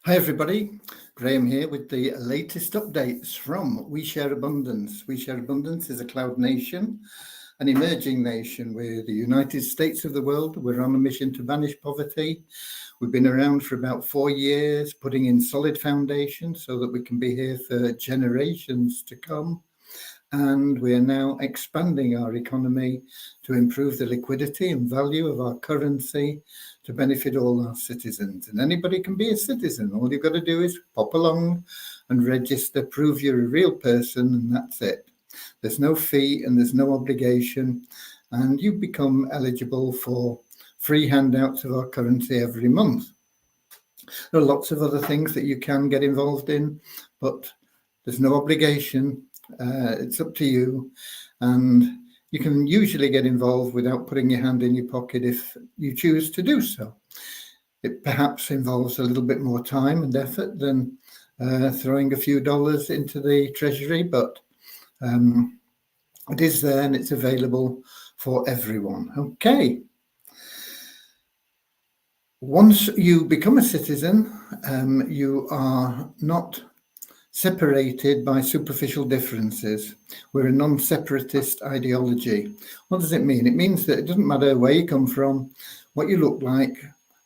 Hi everybody, Graham here with the latest updates from We Share Abundance. We Share Abundance is a cloud nation, an emerging nation. We're the United States of the world. We're on a mission to banish poverty. We've been around for about 4 years, putting in solid foundations so that we can be here for generations to come. And we are now expanding our economy to improve the liquidity and value of our currency to benefit all our citizens. And anybody can be a citizen. All you've got to do is pop along and register, prove you're a real person, and that's it. There's no fee and there's no obligation, and you become eligible for free handouts of our currency every month. There are lots of other things that you can get involved in, but there's no obligation. It's up to you, and you can usually get involved without putting your hand in your pocket if you choose to do so. It perhaps involves a little bit more time and effort than throwing a few dollars into the treasury, but it is there and it's available for everyone. Okay. Once you become a citizen, you are not separated by superficial differences. We're a non-separatist ideology. What does it mean? It means that it doesn't matter where you come from, what you look like,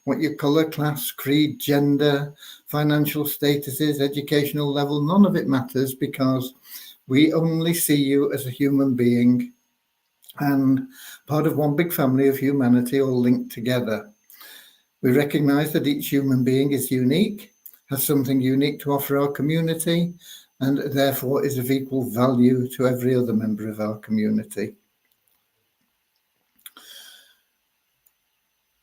what your colour, class, creed, gender, financial status is, educational level, none of it matters, because we only see you as a human being and part of one big family of humanity, all linked together. We recognise that each human being is unique, has something unique to offer our community, and therefore is of equal value to every other member of our community.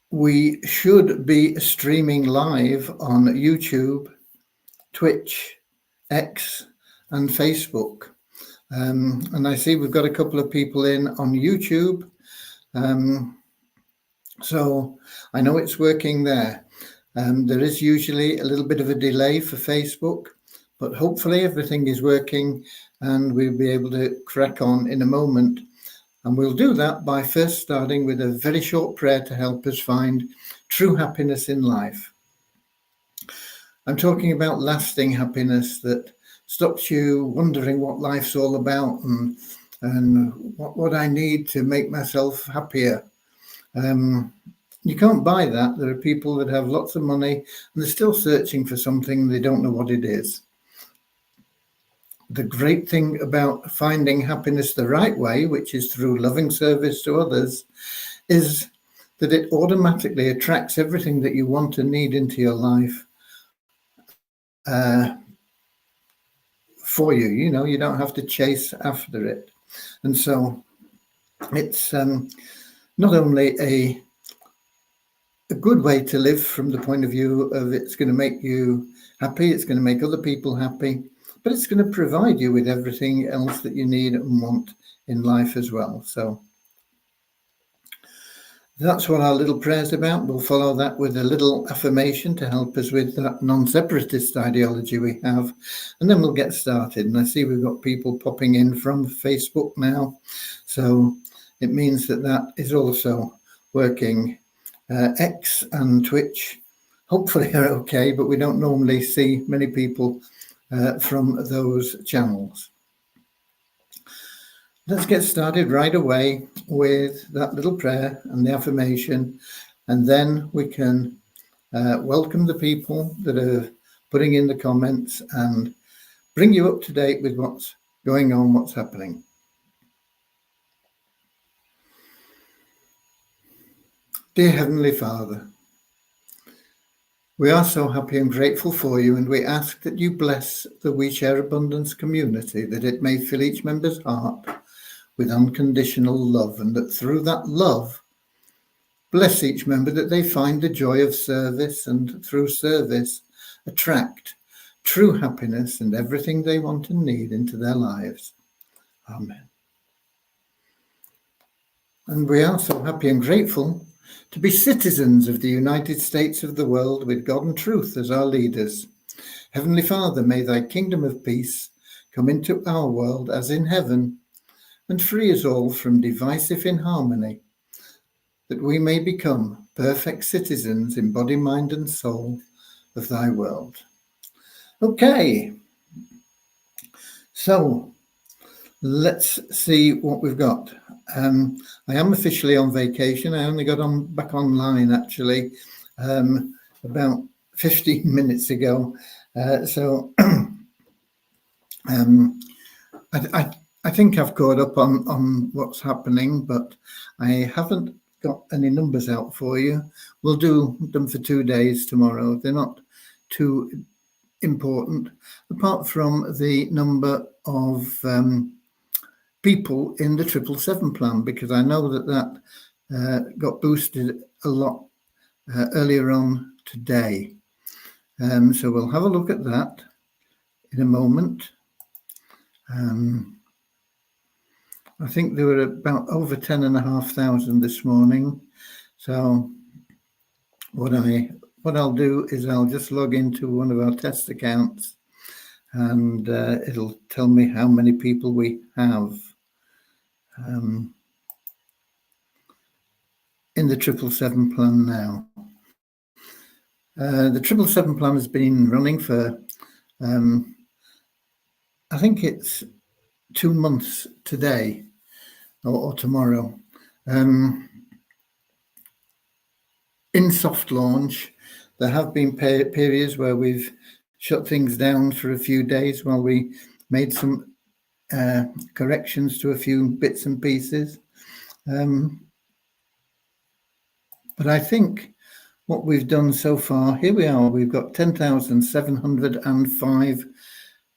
We should be streaming live on YouTube, Twitch, X, and Facebook. And I see we've got a couple of people in on YouTube. So I know it's working there. There is usually a little bit of a delay for Facebook, but hopefully everything is working and we'll be able to crack on in a moment. And we'll do that by first starting with a very short prayer to help us find true happiness in life. I'm talking about lasting happiness that stops you wondering what life's all about and what I need to make myself happier. You can't buy that. There are people that have lots of money and they're still searching for something. They don't know what it is. The great thing about finding happiness the right way, which is through loving service to others, is that it automatically attracts everything that you want and need into your life for you. You know, you don't have to chase after it. And so it's not only a good way to live from the point of view of it's going to make you happy, it's going to make other people happy, but it's going to provide you with everything else that you need and want in life as well. So that's what our little prayer is about. We'll follow that with a little affirmation to help us with that non-separatist ideology we have, and then we'll get started. And I see we've got people popping in from Facebook now, so it means that that is also working. X and Twitch hopefully are okay, but we don't normally see many people from those channels. Let's get started right away with that little prayer and the affirmation, and then we can welcome the people that are putting in the comments and bring you up to date with what's going on, what's happening. Dear Heavenly Father, we are so happy and grateful for you, and we ask that you bless the We Share Abundance community, that it may fill each member's heart with unconditional love, and that through that love, bless each member that they find the joy of service, and through service, attract true happiness and everything they want and need into their lives. Amen. And we are so happy and grateful to be citizens of the United States of the world, with God and truth as our leaders. Heavenly Father, may thy kingdom of peace come into our world as in heaven, and free us all from divisive inharmony, that we may become perfect citizens in body, mind and soul, of thy world. Okay, so let's see what we've got. I am officially on vacation. I only got back online actually about 15 minutes ago. So I think I've caught up on what's happening, but I haven't got any numbers out for you. We'll do them for 2 days tomorrow. They're not too important, apart from the number of people in the 777 plan, because I know that got boosted a lot earlier on today. So we'll have a look at that in a moment. I think there were about over 10,500 this morning. So what I'll do is I'll just log into one of our test accounts, and it'll tell me how many people we have in the 777 plan now. The 777 plan has been running for, I think it's 2 months today or tomorrow. In soft launch, there have been periods where we've shut things down for a few days while we made some corrections to a few bits and pieces. But I think what we've done so far, here we are, we've got 10,705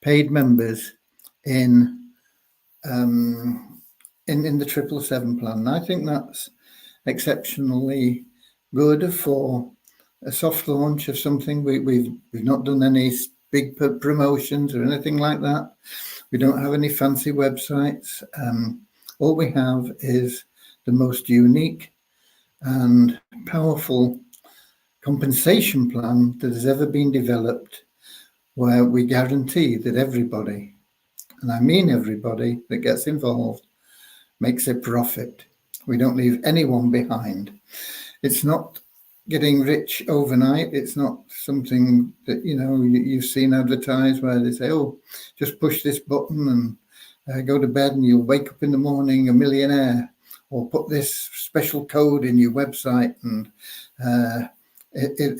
paid members in the 777 plan. And I think that's exceptionally good for a soft launch of something. We've not done any big promotions or anything like that. We don't have any fancy websites. All we have is the most unique and powerful compensation plan that has ever been developed, where we guarantee that everybody, and I mean everybody that gets involved, makes a profit. We don't leave anyone behind. It's not getting rich overnight. It's not something that, you've seen advertised where they say, oh, just push this button and go to bed and you'll wake up in the morning a millionaire, or put this special code in your website and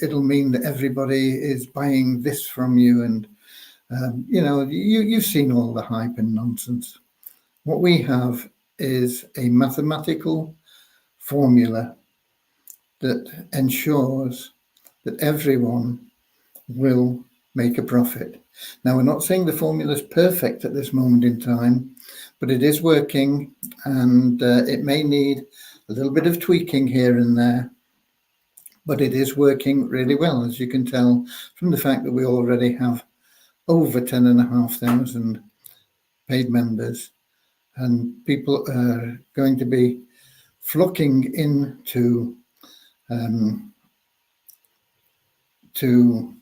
it'll mean that everybody is buying this from you. And, you've seen all the hype and nonsense. What we have is a mathematical formula that ensures that everyone will make a profit. Now, we're not saying the formula is perfect at this moment in time, but it is working, and it may need a little bit of tweaking here and there, but it is working really well, as you can tell from the fact that we already have over 10,500 paid members, and people are going to be flocking into to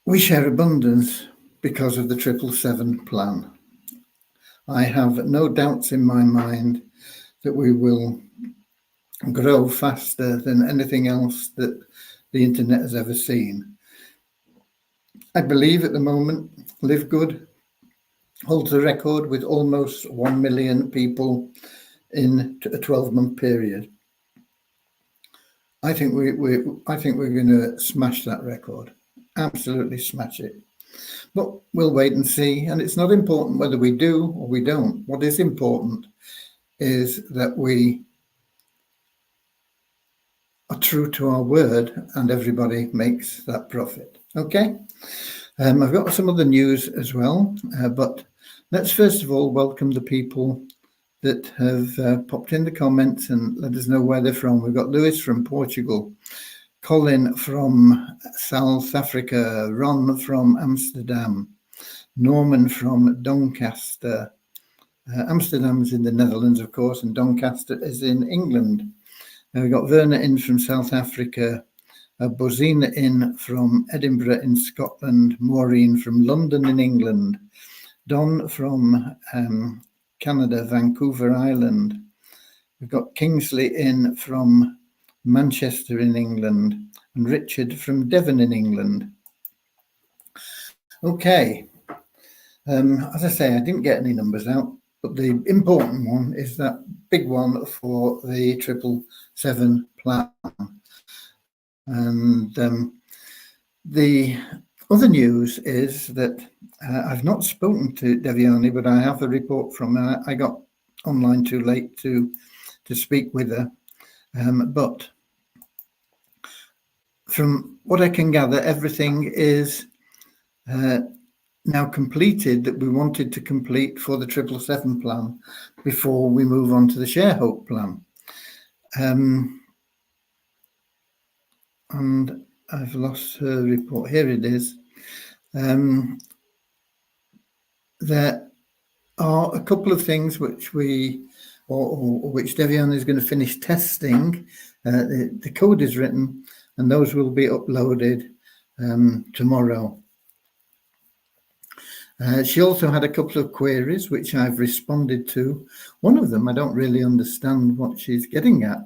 We Share Abundance because of the 777 plan. I have no doubts in my mind that we will grow faster than anything else that the internet has ever seen. I believe at the moment Live Good holds the record with almost 1 million people in a 12-month period. I think we're going to smash that record. Absolutely smash it. But we'll wait and see. And it's not important whether we do or we don't. What is important is that we are true to our word and everybody makes that profit. Okay? I've got some other news as well, but let's first of all welcome the people that have popped in the comments and let us know where they're from. We've got Lewis from Portugal, Colin from South Africa, Ron from Amsterdam, Norman from Doncaster. Amsterdam is in the Netherlands, of course, and Doncaster is in England. We've got Verna in from South Africa, Bozina in from Edinburgh in Scotland, Maureen from London in England, Don from Canada, Vancouver Island. We've got Kingsley in from Manchester in England, and Richard from Devon in England. Okay. As I say, I didn't get any numbers out, but the important one is that big one for the 777 plan. And the other news is that I've not spoken to Devyani, but I have a report from her. I got online too late to speak with her. But from what I can gather, everything is now completed that we wanted to complete for the 777 plan before we move on to the ShareHope plan. And I've lost her report. Here it is. There are a couple of things which which Devyani is going to finish testing. The code is written, and those will be uploaded tomorrow. She also had a couple of queries which I've responded to. One of them, I don't really understand what she's getting at.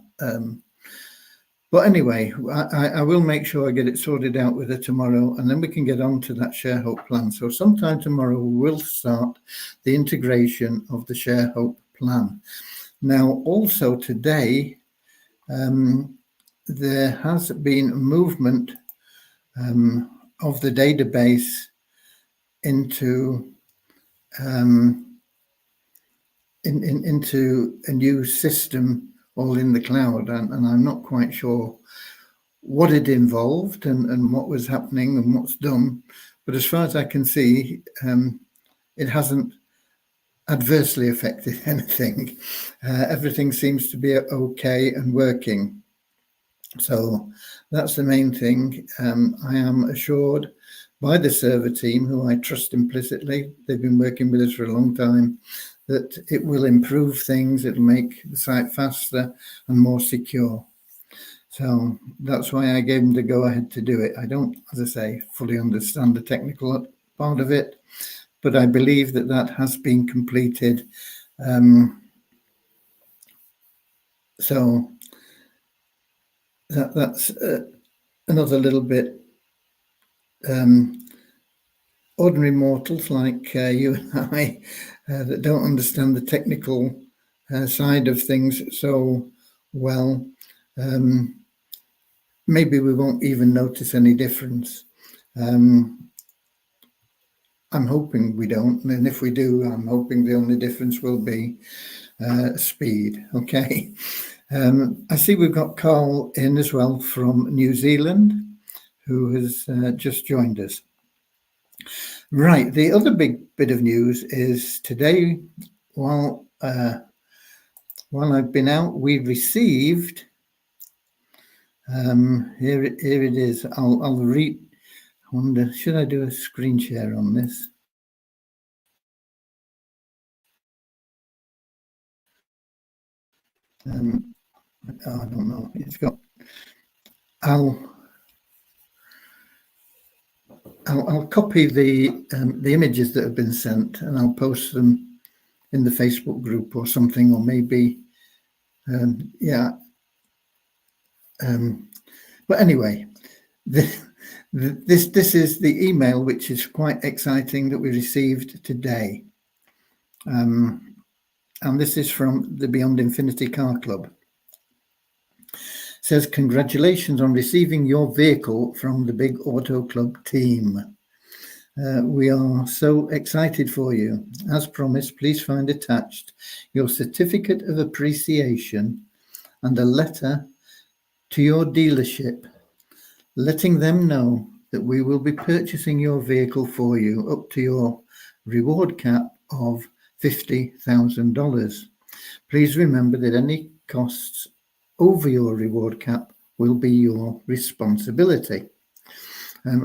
But anyway, I will make sure I get it sorted out with her tomorrow, and then we can get on to that ShareHope plan. So sometime tomorrow, we'll start the integration of the ShareHope plan. Now, also today, there has been movement of the database into into a new system all in the cloud, and I'm not quite sure what it involved and what was happening and what's done, but as far as I can see, it hasn't adversely affected anything. Everything seems to be okay and working, so that's the main thing. I am assured by the server team, who I trust implicitly, they've been working with us for a long time, that it will improve things, it'll make the site faster and more secure. So that's why I gave them the go-ahead to do it. I don't, as I say, fully understand the technical part of it, but I believe that that has been completed. So that's another little bit. Ordinary mortals like you and I that don't understand the technical side of things so well, maybe we won't even notice any difference. I'm hoping we don't, and if we do, I'm hoping the only difference will be speed. Okay. I see we've got Carl in as well from New Zealand, who has just joined us. Right, the other big bit of news is today, while I've been out, we received, here it is, I'll read, I wonder, should I do a screen share on this? I don't know, it's got, I'll copy the images that have been sent, and I'll post them in the Facebook group or something, or maybe, yeah. But anyway, this is the email, which is quite exciting, that we received today, and this is from the Beyond Infinity Car Club. It says, congratulations on receiving your vehicle from the Big Auto Club team. We are so excited for you. As promised, please find attached your certificate of appreciation and a letter to your dealership, letting them know that we will be purchasing your vehicle for you up to your reward cap of $50,000. Please remember that any costs over your reward cap will be your responsibility.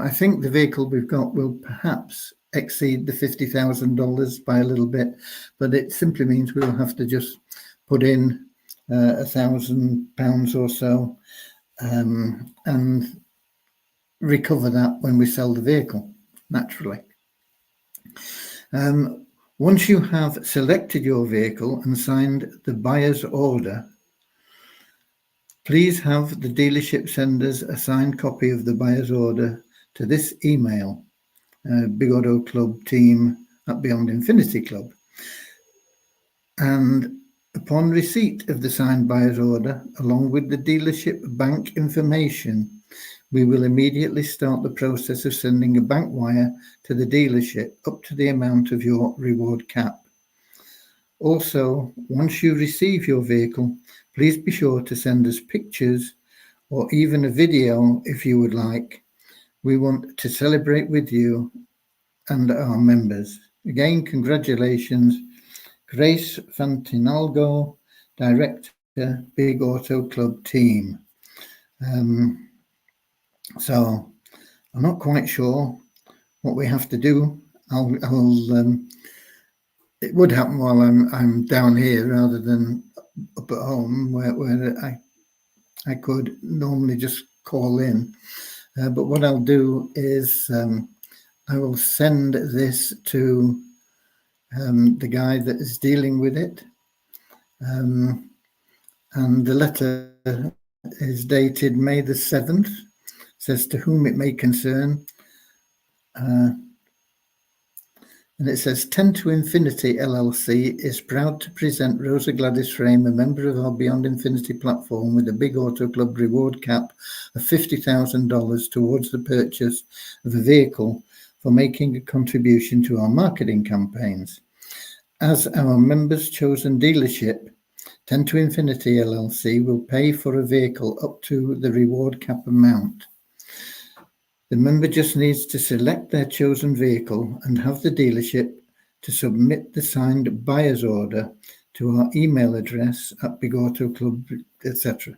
I think the vehicle we've got will perhaps exceed the $50,000 by a little bit, but it simply means we'll have to just put in £1,000 or so and recover that when we sell the vehicle, naturally. Once you have selected your vehicle and signed the buyer's order, Please have the dealership send us a signed copy of the buyer's order to this email, Big Auto Club team at Beyond Infinity Club. And upon receipt of the signed buyer's order, along with the dealership bank information, we will immediately start the process of sending a bank wire to the dealership up to the amount of your reward cap. Also, once you receive your vehicle, please be sure to send us pictures or even a video if you would like. We want to celebrate with you and our members. Again, congratulations, Grace Fantinalgo, Director, Big Auto Club team. So I'm not quite sure what we have to do. It would happen while I'm down here rather than up at home where I could normally just call in. But what I'll do is I will send this to the guy that is dealing with it. And the letter is dated May the 7th. Says to whom it may concern. And it says 10 to Infinity LLC is proud to present Rosa Gladys Frame, a member of our Beyond Infinity platform, with a Big Auto Club reward cap of $50,000 towards the purchase of a vehicle for making a contribution to our marketing campaigns. As our members' chosen dealership, 10 to Infinity LLC will pay for a vehicle up to the reward cap amount. The member just needs to select their chosen vehicle and have the dealership to submit the signed buyer's order to our email address at Big Auto Club, etc.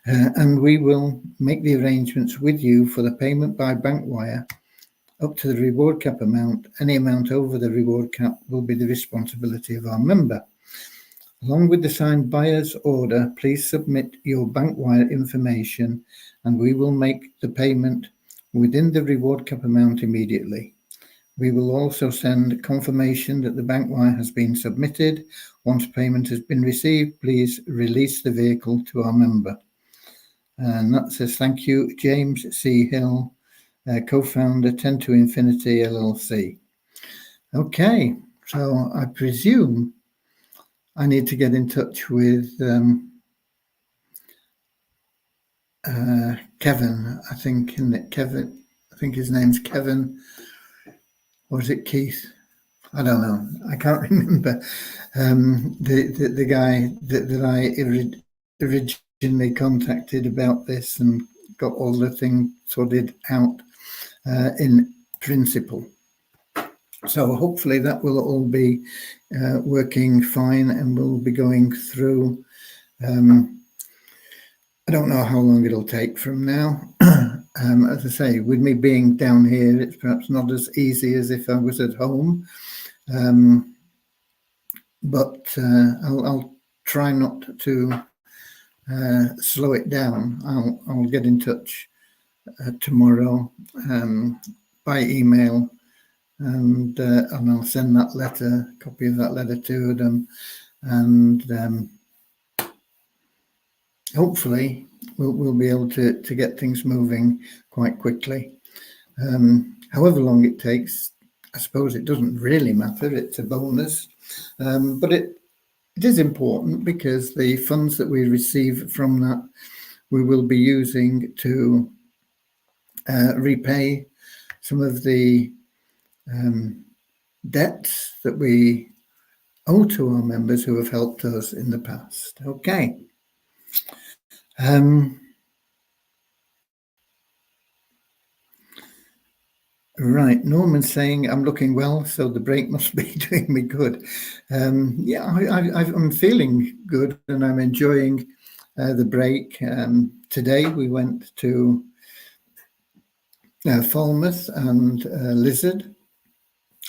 And we will make the arrangements with you for the payment by bank wire up to the reward cap amount. Any amount over the reward cap will be the responsibility of our member. Along with the signed buyer's order, please submit your bank wire information and we will make the payment within the reward cap amount immediately. We will also send confirmation that the bank wire has been submitted. Once payment has been received, please release the vehicle to our member. And that says, thank you, James C. Hill, co-founder 10 to Infinity LLC. Okay, so I presume I need to get in touch with Kevin, I think, isn't it? Kevin, I think his name's Kevin, or is it Keith? I don't know. I can't remember. The guy that I originally contacted about this and got all the things sorted out in principle. So hopefully that will all be working fine and we'll be going through. I don't know how long it'll take from now. As I say, with me being down here, it's perhaps not as easy as if I was at home. But I'll try not to slow it down. I'll get in touch tomorrow by email, and I'll send that letter, copy of that letter to them, and hopefully we'll be able to get things moving quite quickly. However long it takes, I suppose it doesn't really matter. It's a bonus, but it is important because the funds that we receive from that we will be using to repay some of the debts that we owe to our members who have helped us in the past. Okay. Right, Norman's saying I'm looking well, so the break must be doing me good. Yeah, I'm feeling good and I'm enjoying the break. Today we went to Falmouth and Lizard.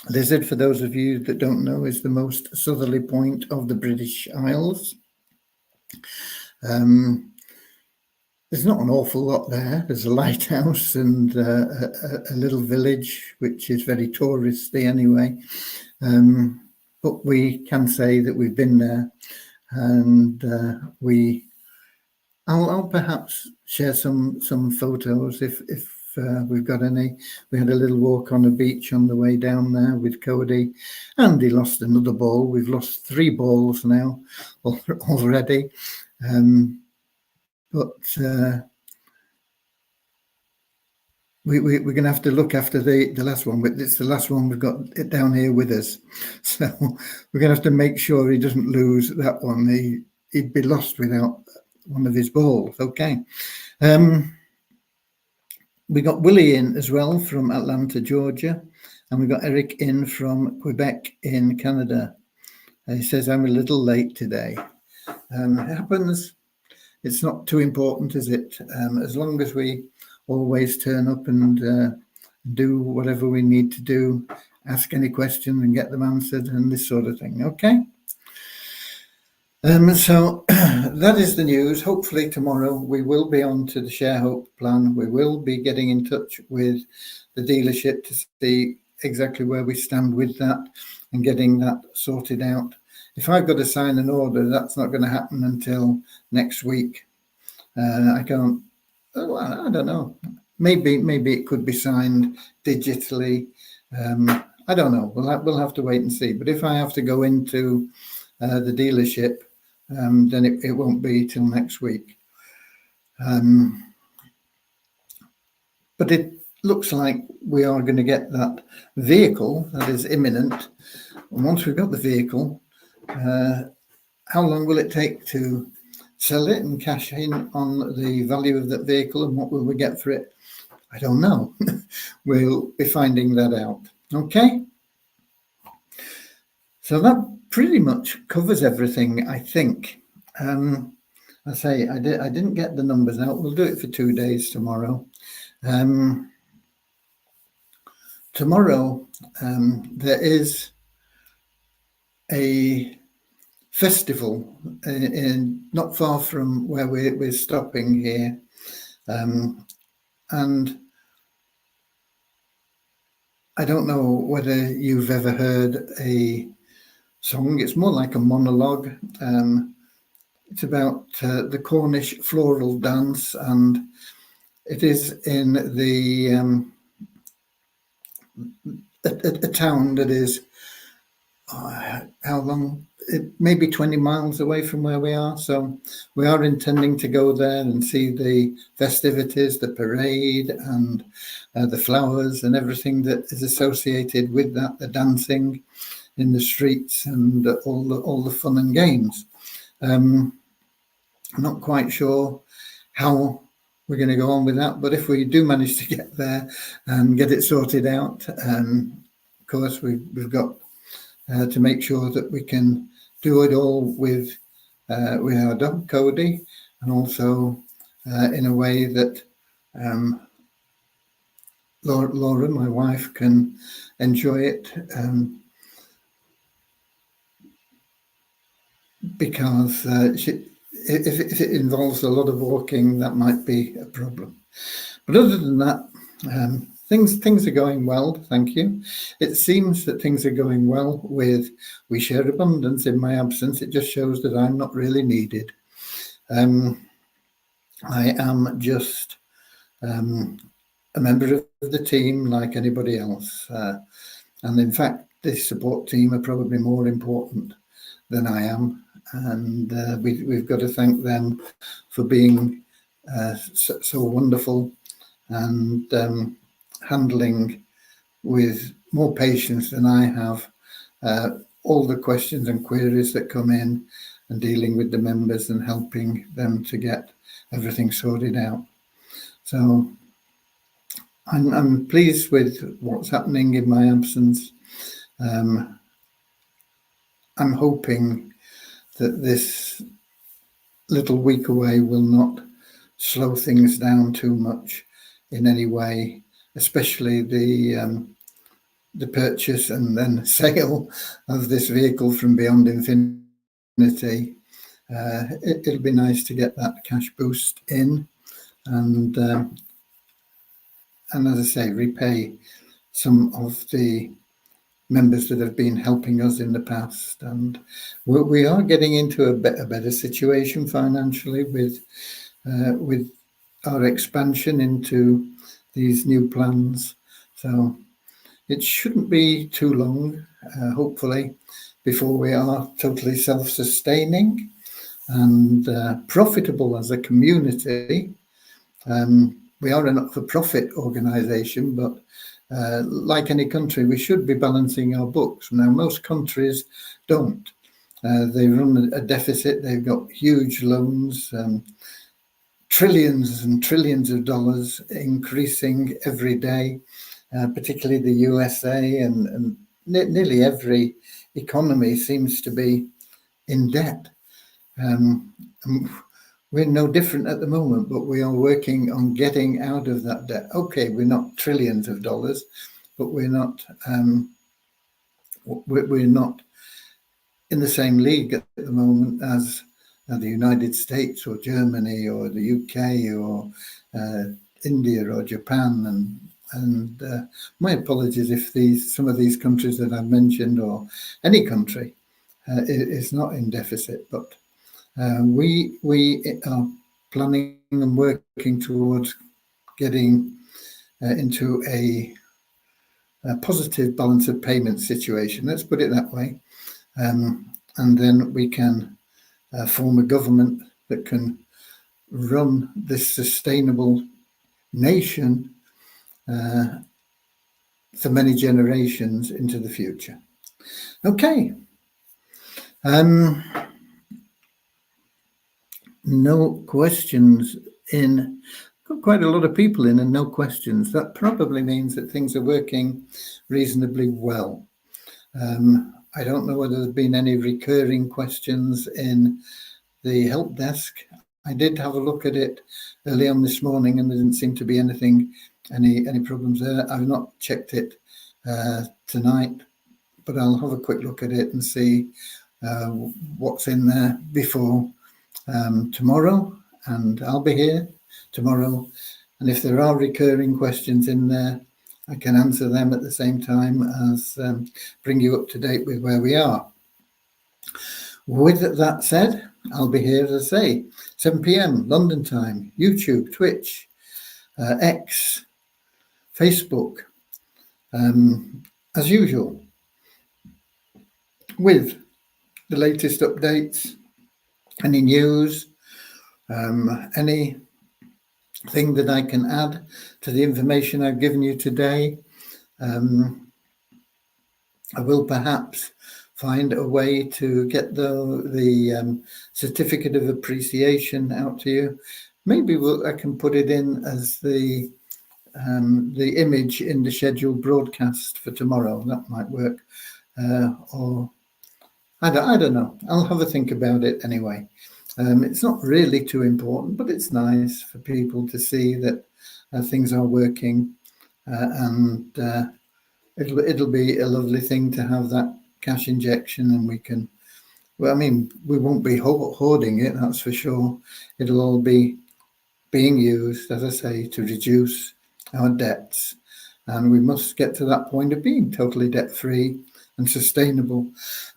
Lizard, for those of you that don't know, is the most southerly point of the British Isles. There's not an awful lot there. There's a lighthouse and a little village, which is very touristy anyway. But we can say that we've been there and we I'll perhaps share some photos if we've got any. We had a little walk on a beach on the way down there with Cody, and he lost another ball. We've lost 3 balls now already, but we're going to have to look after the last one. It's the last one we've got it down here with us, so we're going to have to make sure he doesn't lose that one. He'd be lost without one of his balls. Okay. We got Willie in as well from Atlanta, Georgia, and we got Eric in from Quebec in Canada. He says, I'm a little late today. It happens. It's not too important, is it? As long as we always turn up and do whatever we need to do, ask any question and get them answered and this sort of thing. Okay. So that is the news. Hopefully tomorrow we will be on to the Share Hope plan. We will be getting in touch with the dealership to see exactly where we stand with that and getting that sorted out. If I've got to sign an order, that's not going to happen until next week. I can't. Oh, I don't know. Maybe it could be signed digitally. I don't know. We'll have to wait and see. But if I have to go into the dealership, then it won't be till next week. But it looks like we are going to get that vehicle. That is imminent. And once we've got the vehicle, how long will it take to sell it and cash in on the value of that vehicle, and what will we get for it? I don't know. We'll be finding that out. Okay. So that pretty much covers everything, I think. I say I didn't get the numbers out. We'll do it for 2 days tomorrow. Tomorrow there is a festival in not far from where we're stopping here, and I don't know whether you've ever heard a song. It's more like a monologue. It's about the Cornish floral dance, and it is in the a town that is how long? It may be 20 miles away from where we are. So we are intending to go there and see the festivities, the parade, and the flowers and everything that is associated with that, the dancing in the streets and all the fun and games. I'm not quite sure how we're going to go on with that, but if we do manage to get there and get it sorted out, of course we've got to make sure that we can do it all with our dog Cody, and also in a way that Laura, my wife, can enjoy it, because if it involves a lot of walking, that might be a problem. But other than that, things are going well, thank you. It seems that things are going well with We Share Abundance in my absence. It just shows that I'm not really needed. I am just a member of the team like anybody else. And in fact, this support team are probably more important than I am. And we've got to thank them for being so wonderful and handling with more patience than I have all the questions and queries that come in, and dealing with the members and helping them to get everything sorted out. So I'm pleased with what's happening in my absence. I'm hoping that this little week away will not slow things down too much in any way, especially the purchase and then sale of this vehicle from Beyond Infinity. It'll be nice to get that cash boost in, and as I say, repay some of the members that have been helping us in the past. And we are getting into a better situation financially with with our expansion into these new plans. So it shouldn't be too long, hopefully, before we are totally self-sustaining and profitable as a community. We are a not-for-profit organisation, but like any country, we should be balancing our books. Now, most countries don't. They run a deficit. They've got huge loans, trillions and trillions of dollars increasing every day, particularly the USA, and nearly every economy seems to be in debt. We're no different at the moment, but we are working on getting out of that debt. Okay, we're not trillions of dollars, but we're not in the same league at the moment as the United States or Germany or the UK or India or Japan. And my apologies if some of these countries that I've mentioned, or any country, is not in deficit, but we are planning and working towards getting into a positive balance of payment situation. Let's put it that way. And then we can form a government that can run this sustainable nation for many generations into the future. Okay. No questions in. Got quite a lot of people in and no questions. That probably means that things are working reasonably well. I don't know whether there's been any recurring questions in the help desk. I did have a look at it early on this morning, and there didn't seem to be any problems there. I've not checked it tonight, but I'll have a quick look at it and see what's in there before tomorrow, and I'll be here tomorrow. And if there are recurring questions in there, I can answer them at the same time as bring you up to date with where we are. With that said, I'll be here, as I say, 7 p.m. London time, YouTube, Twitch, X, Facebook, as usual, with the latest updates, any news, anything that I can add to the information I've given you today. I will perhaps find a way to get the certificate of appreciation out to you. Maybe I can put it in as the image in the scheduled broadcast for tomorrow. That might work. Or I don't know. I'll have a think about it anyway. It's not really too important, but it's nice for people to see that things are working, and it'll be a lovely thing to have that cash injection, and we can. Well, I mean, we won't be hoarding it, that's for sure. It'll all be being used, as I say, to reduce our debts, and we must get to that point of being totally debt-free and sustainable,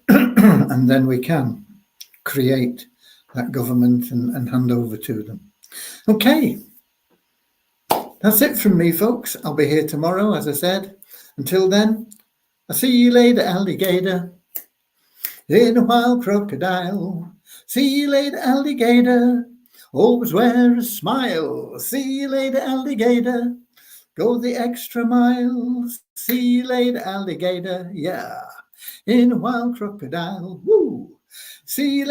and then we can create that government and hand over to them. Okay, that's it from me, folks. I'll be here tomorrow, as I said. Until then, I'll see you later, alligator. In a wild crocodile. See you later, alligator. Always wear a smile. See you later, alligator. Go the extra mile. See you later, alligator. Yeah. In a wild crocodile. Woo. See you later.